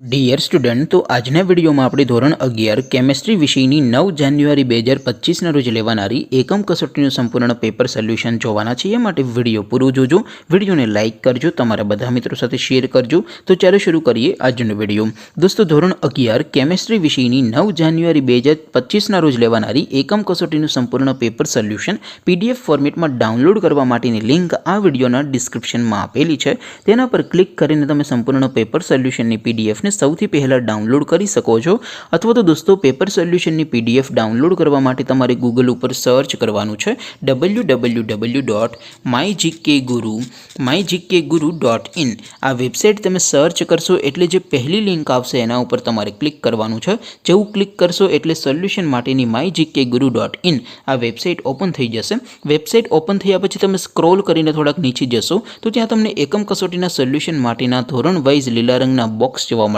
Dear student, તો આજના વિડીયોમાં આપણે ધોરણ 11 કેમેસ્ટ્રી વિષયની 9 જાન્યુઆરી 2025ના રોજ લેવાનારી એકમ કસોટીનું સંપૂર્ણ પેપર સોલ્યુશન જોવાના છીએ. માટે વિડીયો પૂરું જોજો, વિડીયોને લાઇક કરજો, તમારા બધા મિત્રો સાથે શેર કરજો. તો ચાલો શરૂ કરીએ આજનો વિડીયો. દોસ્તો, ધોરણ 11 કેમેસ્ટ્રી વિષયની 9 જાન્યુઆરી 2025ના રોજ લેવાનારી એકમ કસોટીનું સંપૂર્ણ પેપર સોલ્યુશન PDF ફોર્મેટમાં ડાઉનલોડ કરવા માટેની લિંક આ વિડીયોના ડિસ્ક્રિપ્શનમાં આપેલી છે. તેના પર ક્લિક કરીને તમે સંપૂર્ણ પેપર સોલ્યુશનની PDF સૌથી પહેલાં ડાઉનલોડ કરી શકો છો. અથવા તો દોસ્તો, પેપર સોલ્યુશનની PDF ડાઉનલોડ કરવા માટે તમારે ગૂગલ ઉપર સર્ચ કરવાનું છે www.mygkguru.in. આ વેબસાઇટ તમે સર્ચ કરશો એટલે જે પહેલી લિંક આવશે એના ઉપર તમારે ક્લિક કરવાનું છે. જેવું ક્લિક કરશો એટલે સોલ્યુશન માટેની mygkguru.in આ વેબસાઇટ ઓપન થઈ જશે. વેબસાઇટ ઓપન થયા પછી તમે સ્ક્રોલ કરીને થોડાક નીચે જશો તો ત્યાં તમને એકમ કસોટીના સોલ્યુશન માટેના ધોરણ વાઇઝ લીલા રંગના બોક્સ જોવા મળશે.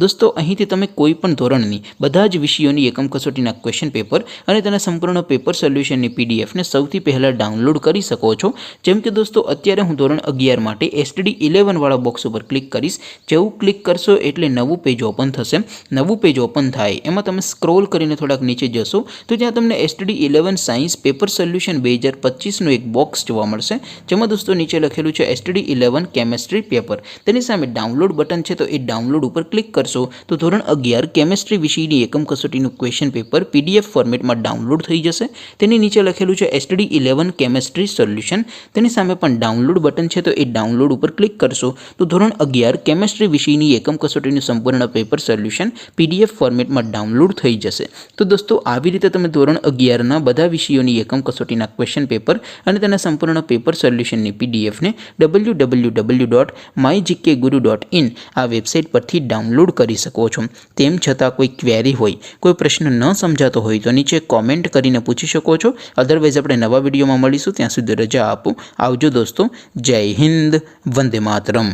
દોસ્તો, અહીંથી તમે કોઈ પણ ધોરણની બધા જ વિષયોની એકમ કસોટીના ક્વેશ્ચન પેપર અને તેના સંપૂર્ણ પેપર સોલ્યુશનની PDFને સૌથી પહેલાં ડાઉનલોડ કરી શકો છો. જેમ કે દોસ્તો, અત્યારે હું ધોરણ 11 માટે STD 11 વાળા બોક્સ ઉપર ક્લિક કરીશ. જેવું ક્લિક કરશો એટલે નવું પેજ ઓપન થશે. નવું પેજ ઓપન થાય એમાં તમે સ્ક્રોલ કરીને થોડાક નીચે જશો તો ત્યાં તમને STD 11 સાયન્સ પેપર સોલ્યુશન 2025નું એક બોક્સ જોવા મળશે. જેમાં દોસ્તો નીચે લખેલું છે STD 11 કેમેસ્ટ્રી પેપર. તેની સામે ડાઉનલોડ બટન છે, તો એ ડાઉનલોડ ઉપર ક્લિક કરશો તો ધોરણ 11 કેમેસ્ટ્રી વિષયની એકમ કસોટીનું ક્વેશ્ચન પેપર PDF ફોર્મેટમાં ડાઉનલોડ થઈ જશે. તેની નીચે લખેલું છે STD 11 કેમેસ્ટ્રી સોલ્યુશન. તેની સામે પણ ડાઉનલોડ બટન છે, તો એ ડાઉનલોડ ઉપર ક્લિક કરશો તો ધોરણ 11 કેમેસ્ટ્રી વિષયની એકમ કસોટીનું સંપૂર્ણ પેપર સોલ્યુશન PDF ફોર્મેટમાં ડાઉનલોડ થઈ જશે. તો દોસ્તો, આવી રીતે તમે ધોરણ 11ના બધા વિષયોની એકમ કસોટીના ક્વેશ્ચન પેપર અને તેના સંપૂર્ણ પેપર સોલ્યુશનની PDFને www.mygkguru.in આ વેબસાઇટ પરથી ડાઉનલોડ કરી શકો છો. તેમ છતાં કોઈ ક્વેરી હોય, કોઈ પ્રશ્ન ન સમજાતો હોય તો નીચે કોમેન્ટ કરીને પૂછી શકો છો. અધરવાઇઝ આપણે નવા વિડીયોમાં મળીશું. ત્યાં સુધી રજા આપો. આવજો દોસ્તો. જય હિન્દ. વંદે માતરમ.